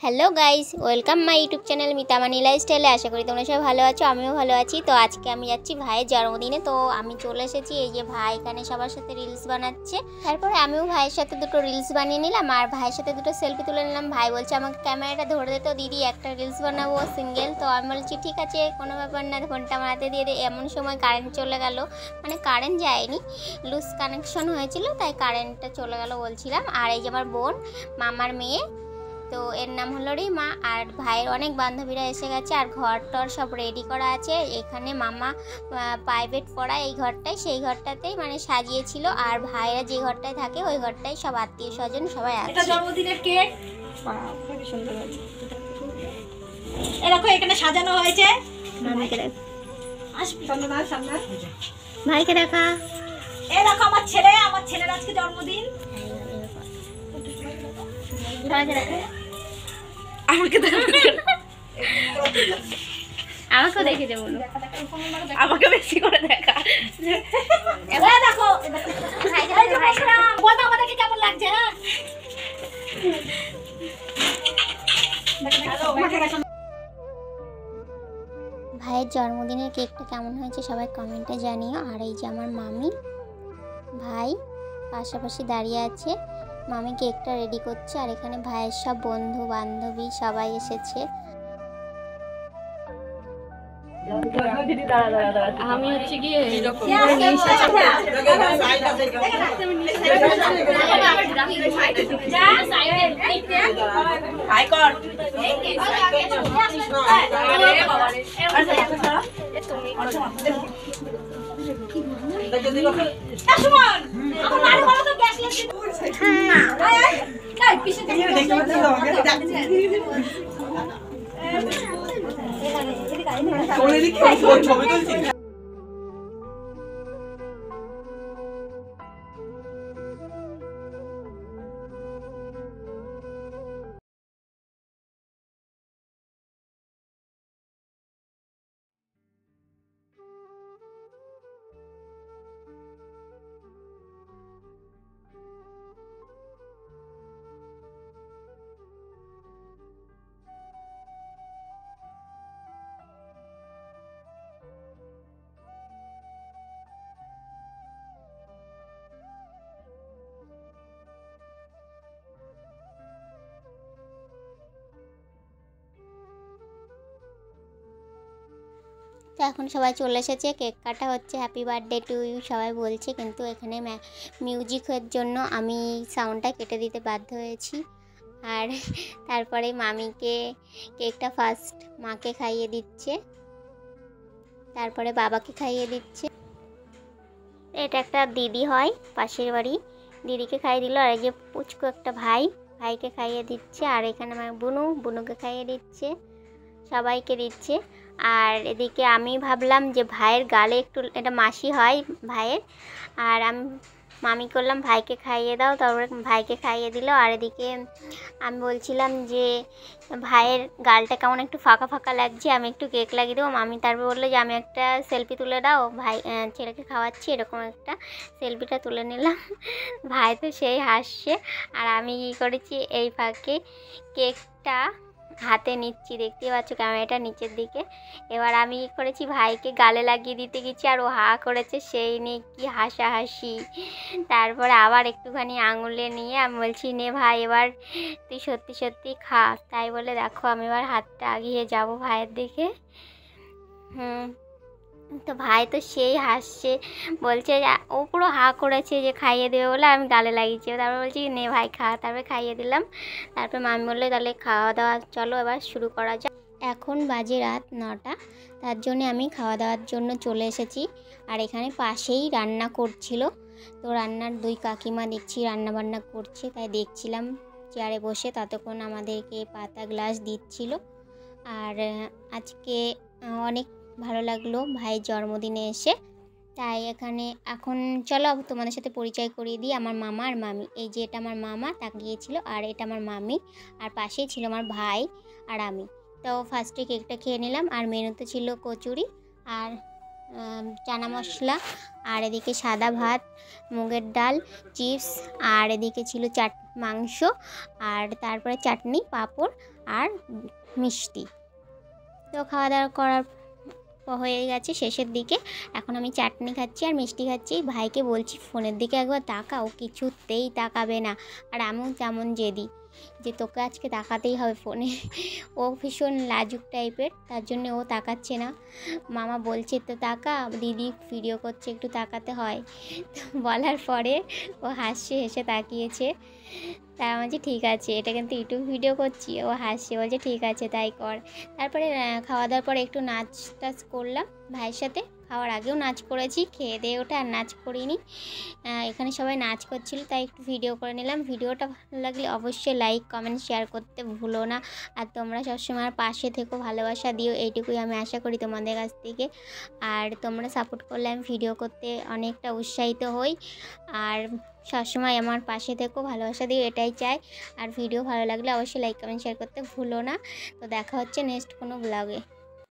Hello guys, welcome my YouTube channel Mitamani লাইফস্টাইলে। আশা করি তোমরা সবাই ভালো আছো, আমিও ভালো আছি। তো আজকে আমি যাচ্ছি ভাইয়ের জন্মদিনে। তো আমি চলে এসেছি। এই যে ভাই এখানে সবার সাথে রিলস বানাচ্ছে। তারপরে আমিও ভাইয়ের সাথে দুটো রিলস বানিয়ে নিলাম আর ভাইয়ের সাথে দুটো সেলফি তুলে নিলাম। ভাই বলছে আমাকে ক্যামেরাটা ধরে দে তো দিদি, একটা রিলস বানাবো সিঙ্গেল। তো আমি বলছি ঠিক আছে, কোনো ব্যাপার না, ফোনটা আমার হাতে দিয়ে দে। এমন সময় কারেন্ট চলে গেল, মানে কারেন্ট যায়নি, লুজ কানেকশন হয়েছিল, তাই কারেন্টটা চলে গেল বলছিলাম। আর এই যে আমার বোন, মামার মেয়ে, তো এর নাম হলো রিমা। আর ভাইয়ের অনেক বান্ধবীরা এসে গেছে আর ঘর টর সব রেডি করা আছে। এখানে মামা প্রাইভেট পড়া এই ঘরটায়, সেই ঘরটাতেই মানে সাজিয়েছিল। আর ভাইরা যে ঘরটায় থাকে ওই ঘরটায় সব আত্মীয় স্বজন সবাই আছে। এটা জন্মদিনের কেক, খুবই সুন্দর হয়েছে। এরকম এখানে সাজানো হয়েছে। ভাইকে দেখা। এরকম আমার ছেলের আজকে জন্মদিন। আমাকেও দেখে দেবো, আমাকে বেশি করে দেখা। দেখো আমাদেরকে কেমন লাগছে। ভাইয়ের জন্মদিনের কেকটা কেমন হয়েছে সবাই কমেন্টে জানিও। আর এই যে আমার মামি, ভাই পাশাপাশি দাঁড়িয়ে আছে। মামি কেকটা রেডি করছে আর এখানে ভাইয়ের সব বন্ধু বান্ধবী সবাই এসেছে। আমি হচ্ছে গিয়ে ছবি তুলছি। তো এখন সবাই চলে এসেছে, কেক কাটা হচ্ছে, হ্যাপি বার্থডে টু ইউ সবাই বলছে। কিন্তু এখানে মিউজিকের জন্য আমি সাউন্ডটা কেটে দিতে বাধ্য হয়েছি। আর তারপরে মামিকে কেকটা ফার্স্ট মাকে খাইয়ে দিচ্ছে, তারপরে বাবাকে খাইয়ে দিচ্ছে। এটা একটা দিদি হয় পাশের বাড়ি, দিদিকে খাইয়ে দিল। আর এই যে পুচকু একটা ভাই, ভাইকে খাইয়ে দিচ্ছে। আর এখানে আমার বুনুকে খাইয়ে দিচ্ছে, সবাইকে দিচ্ছে। আর এদিকে আমি ভাবলাম যে ভাইয়ের গালে একটু, এটা মাসি হয় ভাইয়ের, আর আমি মামি করলাম ভাইকে খাইয়ে দাও, তারপরে ভাইকে খাইয়ে দিল। আর এদিকে আমি বলছিলাম যে ভাইয়ের গালটা কেমন একটু ফাঁকা ফাঁকা লাগছে, আমি একটু কেক লাগিয়ে দেবো। মামি তারপর বললো যে আমি একটা সেলফি তুলে দাও, ভাই ছেলেকে খাওয়াচ্ছি, এরকম একটা সেলফিটা তুলে নিলাম। ভাই তো সেই হাসছে। আর আমি কী করেছি, এই ফাঁকে কেকটা হাতে নিচ্ছি, দেখতে পাচ্ছ ক্যামেরাটা নিচের দিকে। এবার আমি কী করেছি, ভাইকে গালে লাগিয়ে দিতে গেছি আর ও হা করেছে, সেই নিয়ে কি হাসাহাসি। তারপরে আবার একটুখানি আঙুলে নিয়ে আমি বলছি নে ভাই এবার তুই সত্যি সত্যি খা। তাই বলে দেখো আমি এবার হাতটা আগিয়ে যাব ভাইয়ের দিকে। তো ভাই তো সেই হাসছে, বলছে ও পুরো হা করেছে যে খাইয়ে দেবে বলে, আমি গালে লাগিয়েছি। তারপর বলছি নে ভাই খা, তারপরে খাইয়ে দিলাম। তারপর মামি বললো তাহলে খাওয়া দাওয়া চলো এবার শুরু করা যাক। এখন বাজে রাত 9টা, তার জন্য আমি খাওয়া দাওয়ার জন্য চলে এসেছি। আর এখানে পাশেই রান্না করছিল, তো রান্নার দুই কাকিমা দেখছি রান্না বান্না করছে, তাই দেখছিলাম চেয়ারে বসে, ততক্ষণ আমাদেরকে পাতা গ্লাস দিচ্ছিল। আর আজকে অনেক ভালো লাগলো ভাইয়ের জন্মদিনে এসে, তাই এখন চলো তোমাদের সাথে পরিচয় করিয়ে দিই। আমার মামা আর মামি, এই যে এটা আমার মামা তাকিয়েছিল, আর এটা আমার মামি, আর পাশেই ছিল আমার ভাই আর আমি। তো ফার্স্টে কেকটা খেয়ে নিলাম। আর মেনুতে ছিল কচুরি আর চানা মশলা, আর এদিকে সাদা ভাত, মুগের ডাল, চিপস, আর এদিকে ছিল মাংস, আর তারপরে চাটনি, পাঁপড় আর মিষ্টি। তো খাওয়া দাওয়া করার হয়ে গেছে শেষের দিকে। এখন আমি চাটনি খাচ্ছি আর মিষ্টি খাচ্ছি। ভাইকে বলছি ফোনের দিকে একবার তাকা, ও কিছুতেই তাকাবে না। আর আমিও তেমন জেদি যে তোকে আজকে তাকাতেই হবে ফোনে। ও ভীষণ লাজুক টাইপের, তার জন্য ও তাকাচ্ছে না। মামা বলছে তো তাকা, দিদি ভিডিও করছে একটু তাকাতে হয়। তো বলার পরে ও হাসছে, হেসে তাকিয়েছে। তাই বলছি ঠিক আছে, এটা কিন্তু ইউটিউব ভিডিও করছি। ও হাসছে, বলছে ঠিক আছে তাই কর। তারপরে খাওয়া দাওয়ার পরে একটু নাচ টাচ করলাম ভাইয়ের সাথে। খাওয়ার আগেও নাচ করেছি, খেয়ে দিয়ে ওঠে আর নাচ করিনি। এখানে সবাই নাচ করছিল তাই একটু ভিডিও করে নিলাম। ভিডিওটা ভালো লাগলে অবশ্যই লাইক কমেন্ট শেয়ার করতে ভুলো না। আর তোমরা সবসময় আমার পাশে থেকো, ভালোবাসা দিও, এইটুকুই আমি আশা করি তোমাদের কাছ থেকে। আর তোমরা সাপোর্ট করলে আমি ভিডিও করতে অনেকটা উৎসাহিত হই। আর সবসময় আমার পাশে থেকো, ভালোবাসা দিও, এটাই চাই। আর ভিডিও ভালো লাগলে অবশ্যই লাইক কমেন্ট শেয়ার করতে ভুলো না। তো দেখা হচ্ছে নেক্সট কোনো ব্লগে।